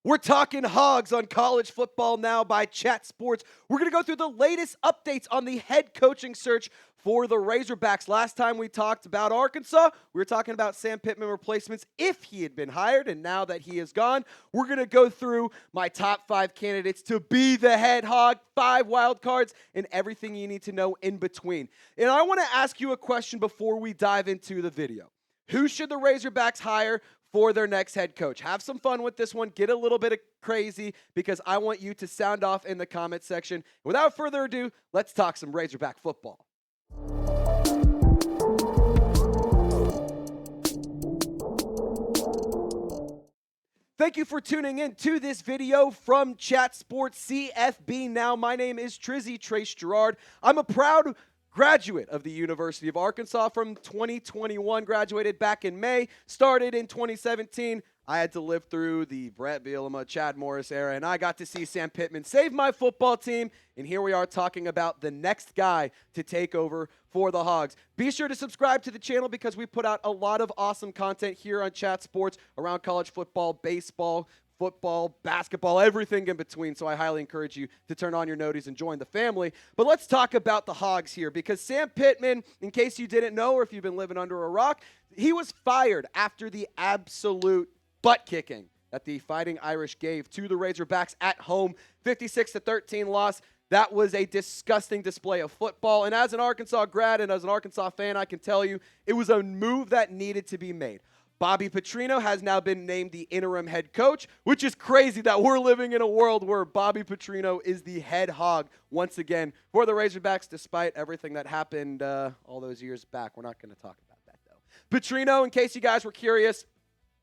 We're talking Hogs on College Football Now by Chat Sports. We're going to go through the latest updates on the head coaching search for the Razorbacks. Last time we talked about Arkansas, we were talking about Sam Pittman replacements if he had been hired, and now that he is gone, we're going to go through my top 5 candidates to be the head Hog, 5 wild cards, and everything you need to know in between. And I want to ask you a question before we dive into the video. Who should the Razorbacks hire for their next head coach? Have some fun with this one. Get a little bit of crazy because I want you to sound off in the comment section. Without further ado, let's talk some Razorback football. Thank you for tuning in to this video from Chat Sports CFB Now. My name is Trizzy Trace Gerard. I'm a proud graduate of the University of Arkansas from 2021, graduated back in May, started in 2017. I had to live through the Brett Bielema, Chad Morris era, and I got to see Sam Pittman save my football team, and here we are talking about the next guy to take over for the Hogs. Be sure to subscribe to the channel because we put out a lot of awesome content here on Chat Sports around college football, baseball, football, basketball, everything in between. So I highly encourage you to turn on your noties and join the family. But let's talk about the Hogs here because Sam Pittman, in case you didn't know or if you've been living under a rock, he was fired after the absolute butt kicking that the Fighting Irish gave to the Razorbacks at home, 56-13 loss. That was a disgusting display of football. And as an Arkansas grad and as an Arkansas fan, I can tell you it was a move that needed to be made. Bobby Petrino has now been named the interim head coach, which is crazy that we're living in a world where Bobby Petrino is the head Hog once again for the Razorbacks, despite everything that happened all those years back. We're not going to talk about that, though. Petrino, in case you guys were curious,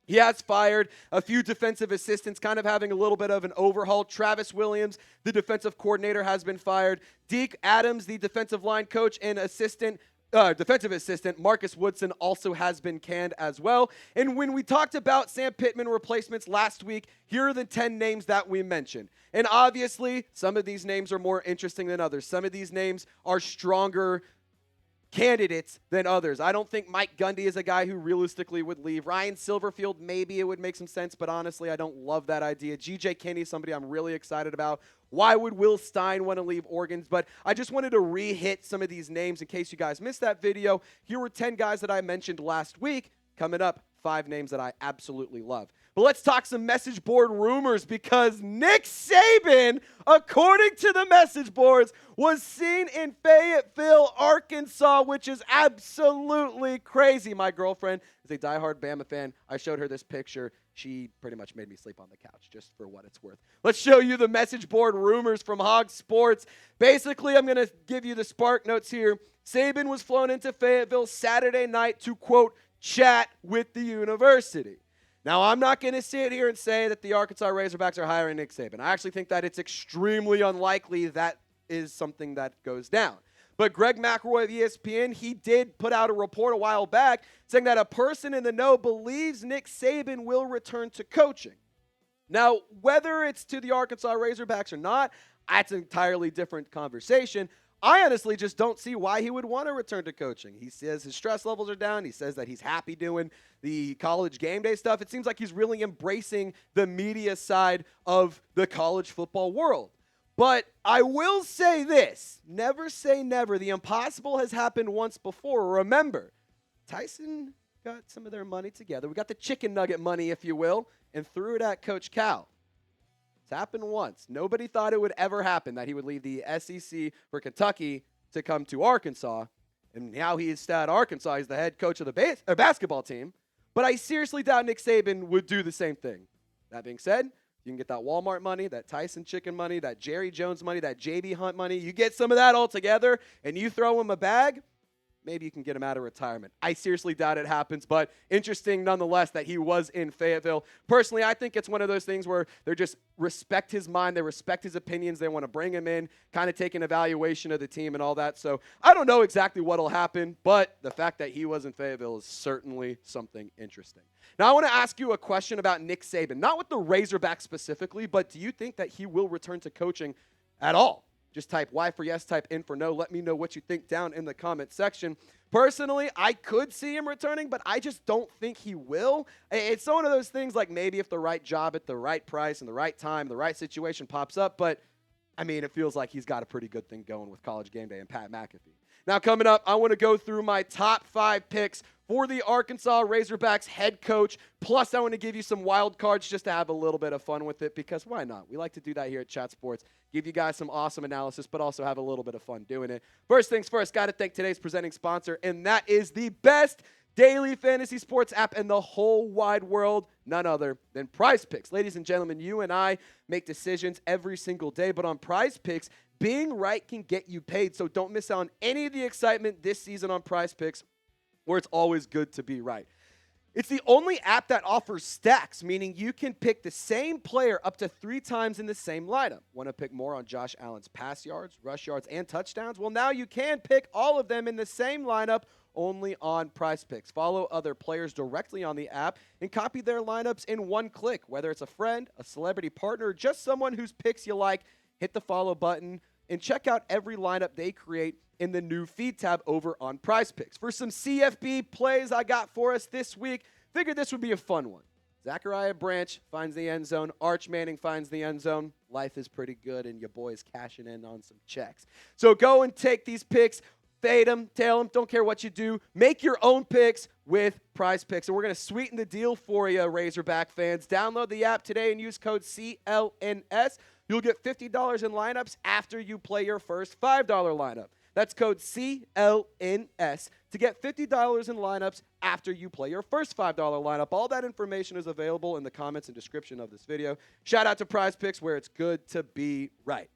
he has fired a few defensive assistants, kind of having a little bit of an overhaul. Travis Williams, the defensive coordinator, has been fired. Deke Adams, the defensive line coach and defensive assistant, Marcus Woodson, also has been canned as well. And when we talked about Sam Pittman replacements last week, here are the 10 names that we mentioned. And obviously, some of these names are more interesting than others. Some of these names are stronger candidates than others. I don't think Mike Gundy is a guy who realistically would leave. Ryan Silverfield, maybe it would make some sense, but honestly, I don't love that idea. G.J. Kinne, somebody I'm really excited about. Why would Will Stein want to leave Oregon? But I just wanted to re-hit some of these names in case you guys missed that video. Here were 10 guys that I mentioned last week. Coming up, 5 names that I absolutely love. But let's talk some message board rumors because Nick Saban, according to the message boards, was seen in Fayetteville, Arkansas, which is absolutely crazy. My girlfriend is a diehard Bama fan. I showed her this picture. She pretty much made me sleep on the couch, just for what it's worth. Let's show you the message board rumors from Hog Sports. Basically, I'm going to give you the spark notes here. Saban was flown into Fayetteville Saturday night to, quote, chat with the university. Now, I'm not going to sit here and say that the Arkansas Razorbacks are hiring Nick Saban. I actually think that it's extremely unlikely that is something that goes down. But Greg McElroy of ESPN, he did put out a report a while back saying that a person in the know believes Nick Saban will return to coaching. Now, whether it's to the Arkansas Razorbacks or not, that's an entirely different conversation. I honestly just don't see why he would want to return to coaching. He says his stress levels are down. He says that he's happy doing the college game day stuff. It seems like he's really embracing the media side of the college football world. But I will say this, never say never. The impossible has happened once before. Remember, Tyson got some of their money together. We got the chicken nugget money, if you will, and threw it at Coach Cal. It's happened once. Nobody thought it would ever happen that he would leave the SEC for Kentucky to come to Arkansas. And now he's at Arkansas. He's the head coach of the basketball team. But I seriously doubt Nick Saban would do the same thing. That being said, you can get that Walmart money, that Tyson chicken money, that Jerry Jones money, that JB Hunt money. You get some of that all together and you throw him a bag, maybe you can get him out of retirement. I seriously doubt it happens, but interesting nonetheless that he was in Fayetteville. Personally, I think it's one of those things where they just respect his mind, they respect his opinions, they want to bring him in, kind of take an evaluation of the team and all that. So I don't know exactly what will happen, but the fact that he was in Fayetteville is certainly something interesting. Now I want to ask you a question about Nick Saban, not with the Razorbacks specifically, but do you think that he will return to coaching at all? Just type Y for yes, type N for no. Let me know what you think down in the comment section. Personally, I could see him returning, but I just don't think he will. It's one of those things like maybe if the right job at the right price and the right time, the right situation pops up. But, I mean, it feels like he's got a pretty good thing going with College Game Day and Pat McAfee. Now, coming up, I want to go through my top 5 picks for the Arkansas Razorbacks head coach. Plus, I want to give you some wild cards just to have a little bit of fun with it because why not? We like to do that here at Chat Sports. Give you guys some awesome analysis, but also have a little bit of fun doing it. First things first, got to thank today's presenting sponsor, and that is the best daily fantasy sports app in the whole wide world, none other than PrizePicks. Ladies and gentlemen, you and I make decisions every single day, but on PrizePicks, being right can get you paid, so don't miss out on any of the excitement this season on PrizePicks, where it's always good to be right. It's the only app that offers stacks, meaning you can pick the same player up to 3 times in the same lineup. Want to pick more on Josh Allen's pass yards, rush yards, and touchdowns? Well, now you can pick all of them in the same lineup only on PrizePicks. Follow other players directly on the app and copy their lineups in one click. Whether it's a friend, a celebrity partner, or just someone whose picks you like, hit the follow button and check out every lineup they create in the new feed tab over on PrizePicks. For some CFB plays I got for us this week, figured this would be a fun one. Zachariah Branch finds the end zone. Arch Manning finds the end zone. Life is pretty good, and your boy's cashing in on some checks. So go and take these picks. Fade them, tail them, don't care what you do. Make your own picks with PrizePicks. And we're going to sweeten the deal for you, Razorback fans. Download the app today and use code CLNS. You'll get $50 in lineups after you play your first $5 lineup. That's code CLNS to get $50 in lineups after you play your first $5 lineup. All that information is available in the comments and description of this video. Shout out to PrizePicks, where it's good to be right.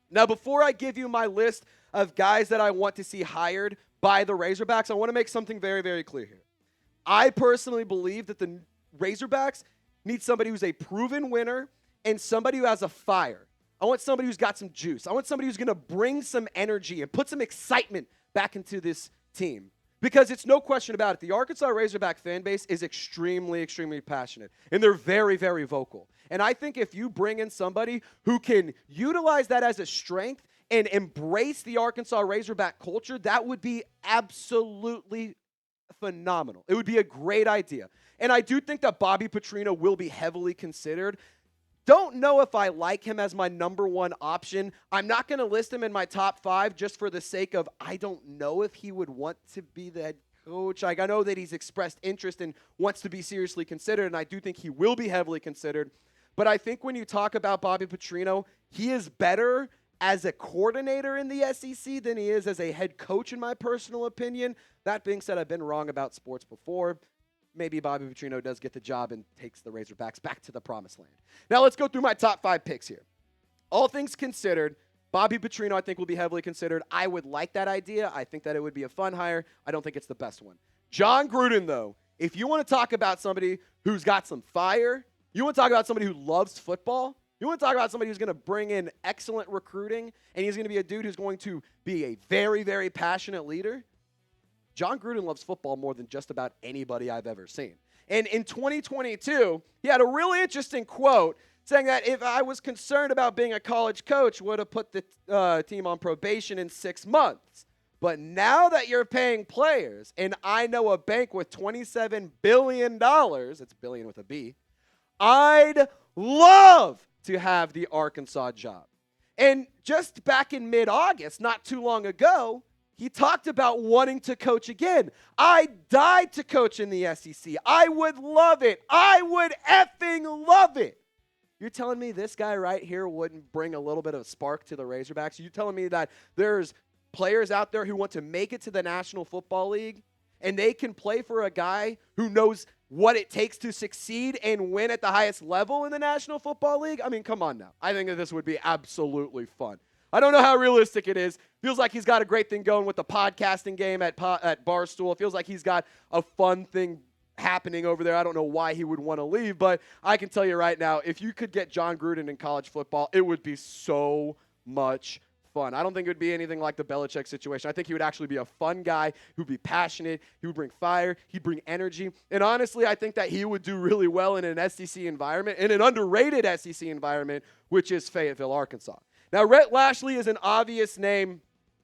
Now, before I give you my list of guys that I want to see hired by the Razorbacks, I want to make something very, very clear here. I personally believe that the Razorbacks need somebody who's a proven winner and somebody who has a fire. I want somebody who's got some juice. I want somebody who's going to bring some energy and put some excitement back into this team. Because it's no question about it, the Arkansas Razorback fan base is extremely, extremely passionate. And they're very, very vocal. And I think if you bring in somebody who can utilize that as a strength and embrace the Arkansas Razorback culture, that would be absolutely phenomenal. It would be a great idea. And I do think that Bobby Petrino will be heavily considered. Don't know if I like him as my number 1 option. I'm not going to list him in my top 5 just for the sake of I don't know if he would want to be the head coach. Like, I know that he's expressed interest and wants to be seriously considered, and I do think he will be heavily considered. But I think when you talk about Bobby Petrino, he is better as a coordinator in the SEC than he is as a head coach, in my personal opinion. That being said, I've been wrong about sports before. Maybe Bobby Petrino does get the job and takes the Razorbacks back to the promised land. Now let's go through my top 5 picks here. All things considered, Bobby Petrino I think will be heavily considered. I would like that idea. I think that it would be a fun hire. I don't think it's the best one. Jon Gruden, though, if you want to talk about somebody who's got some fire, you want to talk about somebody who loves football, you want to talk about somebody who's going to bring in excellent recruiting, and he's going to be a dude who's going to be a very, very passionate leader, Jon Gruden loves football more than just about anybody I've ever seen. And in 2022, he had a really interesting quote saying that if I was concerned about being a college coach, would have put the team on probation in 6 months. But now that you're paying players, and I know a bank with $27 billion, it's billion with a B, I'd love to have the Arkansas job. And just back in mid-August, not too long ago, he talked about wanting to coach again. I died to coach in the SEC. I would love it. I would effing love it. You're telling me this guy right here wouldn't bring a little bit of a spark to the Razorbacks? You're telling me that there's players out there who want to make it to the National Football League, and they can play for a guy who knows what it takes to succeed and win at the highest level in the National Football League? I mean, come on now. I think that this would be absolutely fun. I don't know how realistic it is. Feels like he's got a great thing going with the podcasting game at Barstool. It feels like he's got a fun thing happening over there. I don't know why he would want to leave, but I can tell you right now, if you could get Jon Gruden in college football, it would be so much fun. I don't think it would be anything like the Belichick situation. I think he would actually be a fun guy who'd be passionate. He would bring fire. He'd bring energy. And honestly, I think that he would do really well in an SEC environment, in an underrated SEC environment, which is Fayetteville, Arkansas. Now, Rhett Lashlee is an obvious name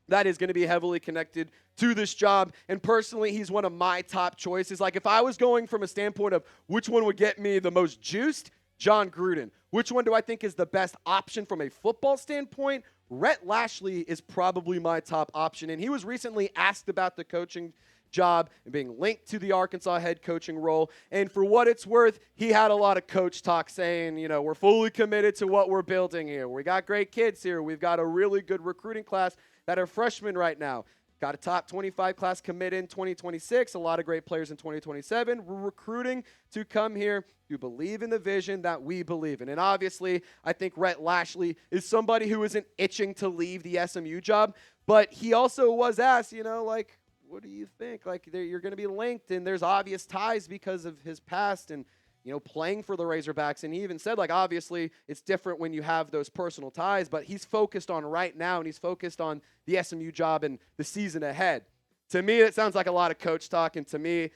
that is going to be heavily connected to this job. And personally, he's one of my top choices. Like, if I was going from a standpoint of which one would get me the most juiced, Jon Gruden. Which one do I think is the best option from a football standpoint? Rhett Lashlee is probably my top option. And he was recently asked about the coaching job and being linked to the Arkansas head coaching role. And for what it's worth, he had a lot of coach talk saying, you know, we're fully committed to what we're building here. We got great kids here. We've got a really good recruiting class that are freshmen right now. Got a top 25 class commit in 2026, a lot of great players in 2027. We're recruiting to come here to believe in the vision that we believe in. And obviously, I think Rhett Lashlee is somebody who isn't itching to leave the SMU job, but he also was asked, you know, like, what do you think? Like, you're going to be linked, and there's obvious ties because of his past and, you know, playing for the Razorbacks. And he even said, like, obviously it's different when you have those personal ties, but he's focused on right now, and he's focused on the SMU job and the season ahead. To me, it sounds like a lot of coach talk, and to me,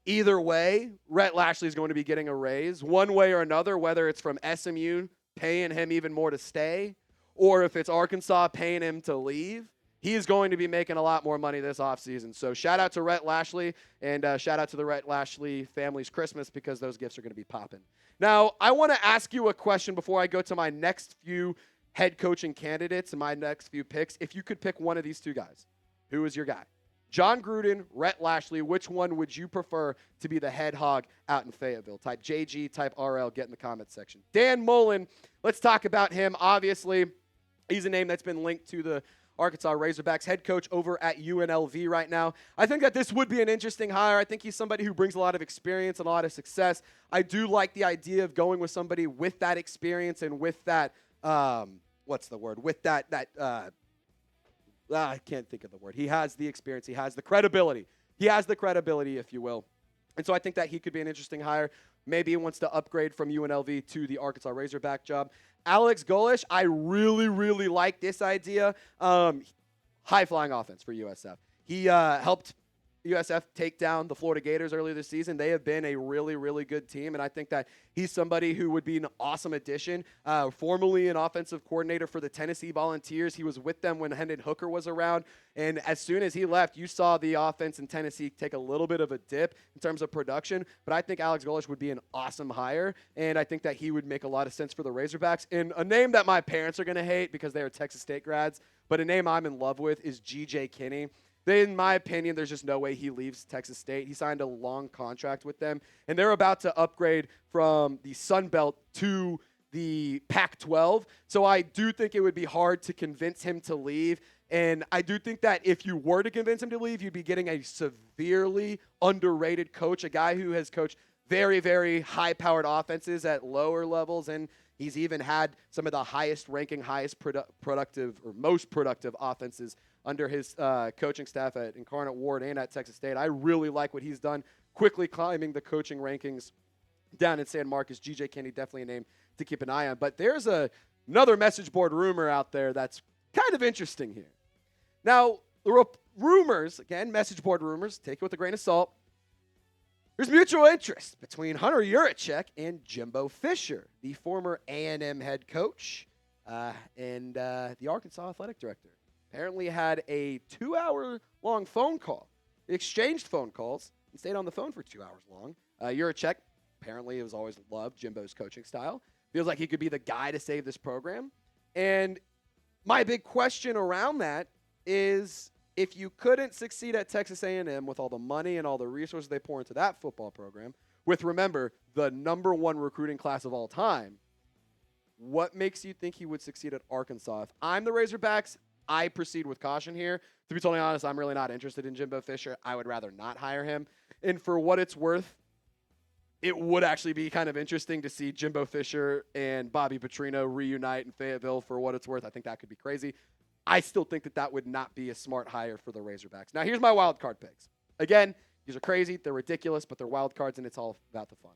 either way, Rhett Lashlee is going to be getting a raise one way or another, whether it's from SMU paying him even more to stay, or if it's Arkansas paying him to leave. He is going to be making a lot more money this offseason. So shout out to Rhett Lashlee, and shout out to the Rhett Lashlee family's Christmas, because those gifts are going to be popping. Now, I want to ask you a question before I go to my next few head coaching candidates and my next few picks. If you could pick one of these two guys, who is your guy? Jon Gruden, Rhett Lashlee, which one would you prefer to be the head hog out in Fayetteville? Type JG, type RL, get in the comments section. Dan Mullen, let's talk about him. Obviously, he's a name that's been linked to the Arkansas Razorbacks, head coach over at UNLV right now. I think that this would be an interesting hire. I think he's somebody who brings a lot of experience and a lot of success. I do like the idea of going with somebody with that experience and with that, what's the word? With that, I can't think of the word. He has the experience. He has the credibility. He has the credibility, if you will. And so I think that he could be an interesting hire. Maybe he wants to upgrade from UNLV to the Arkansas Razorback job. Alex Golesh, I really, really like this idea. High-flying offense for USF. He helped USF take down the Florida Gators earlier this season. They have been a really, really good team, and I think that he's somebody who would be an awesome addition. Formerly an offensive coordinator for the Tennessee Volunteers. He was with them when Hendon Hooker was around, and as soon as he left, you saw the offense in Tennessee take a little bit of a dip in terms of production, but I think Alex Golesh would be an awesome hire, and I think that he would make a lot of sense for the Razorbacks. And a name that my parents are going to hate because they are Texas State grads, but a name I'm in love with is G.J. Kinne. In my opinion, there's just no way he leaves Texas State. He signed a long contract with them, and they're about to upgrade from the Sun Belt to the Pac-12. So I do think it would be hard to convince him to leave, and I do think that if you were to convince him to leave, you'd be getting a severely underrated coach, a guy who has coached very, very high-powered offenses at lower levels, and he's even had some of the highest-ranking, highest productive or most productive offenses under his coaching staff at Incarnate Ward and at Texas State. I really like what he's done, quickly climbing the coaching rankings down in San Marcos. G.J. Kinne, definitely a name to keep an eye on. But there's another message board rumor out there that's kind of interesting here. Now, the rumors, again, message board rumors, take it with a grain of salt. There's mutual interest between Hunter Yurachek and Jimbo Fisher, the former A&M head coach and the Arkansas athletic director. Apparently had a 2-hour-long phone call. They exchanged phone calls and stayed on the phone for 2 hours long. Yurachek apparently has always loved Jimbo's coaching style. Feels like he could be the guy to save this program. And my big question around that is, if you couldn't succeed at Texas A&M with all the money and all the resources they pour into that football program, with, remember, the #1 recruiting class of all time, what makes you think he would succeed at Arkansas? If I'm the Razorbacks, I proceed with caution here. To be totally honest, I'm really not interested in Jimbo Fisher. I would rather not hire him. And for what it's worth, it would actually be kind of interesting to see Jimbo Fisher and Bobby Petrino reunite in Fayetteville. For what it's worth, I think that could be crazy. I still think that would not be a smart hire for the Razorbacks. Now, here's my wild card picks. Again, these are crazy. They're ridiculous, but they're wild cards, and it's all about the fun.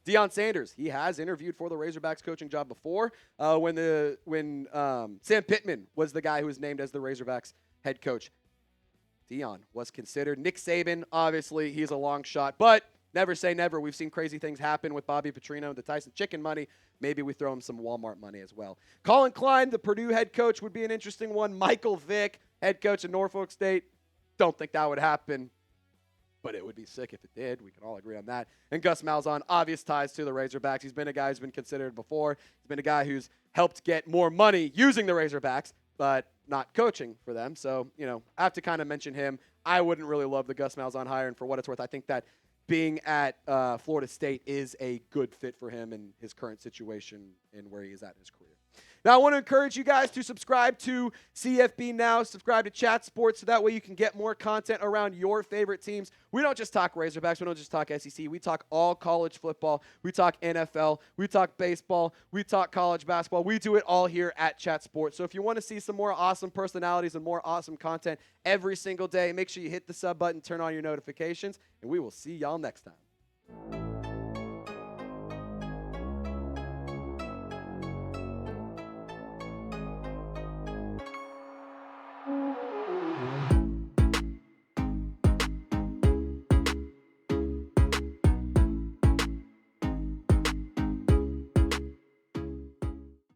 Deion Sanders, he has interviewed for the Razorbacks coaching job before when Sam Pittman was the guy who was named as the Razorbacks head coach. Deion was considered. Nick Saban, obviously, he's a long shot, but never say never. We've seen crazy things happen with Bobby Petrino, the Tyson Chicken money. Maybe we throw him some Walmart money as well. Collin Klein, the Purdue head coach, would be an interesting one. Michael Vick, head coach at Norfolk State. Don't think that would happen, but it would be sick if it did. We can all agree on that. And Gus Malzahn, obvious ties to the Razorbacks. He's been a guy who's been considered before. He's been a guy who's helped get more money using the Razorbacks, but not coaching for them. So, I have to kind of mention him. I wouldn't really love the Gus Malzahn hire, and for what it's worth, I think that being at Florida State is a good fit for him in his current situation and where he is at in his career. Now, I want to encourage you guys to subscribe to CFB Now, subscribe to Chat Sports, so that way you can get more content around your favorite teams. We don't just talk Razorbacks. We don't just talk SEC. We talk all college football. We talk NFL. We talk baseball. We talk college basketball. We do it all here at Chat Sports. So if you want to see some more awesome personalities and more awesome content every single day, make sure you hit the sub button, turn on your notifications, and we will see y'all next time.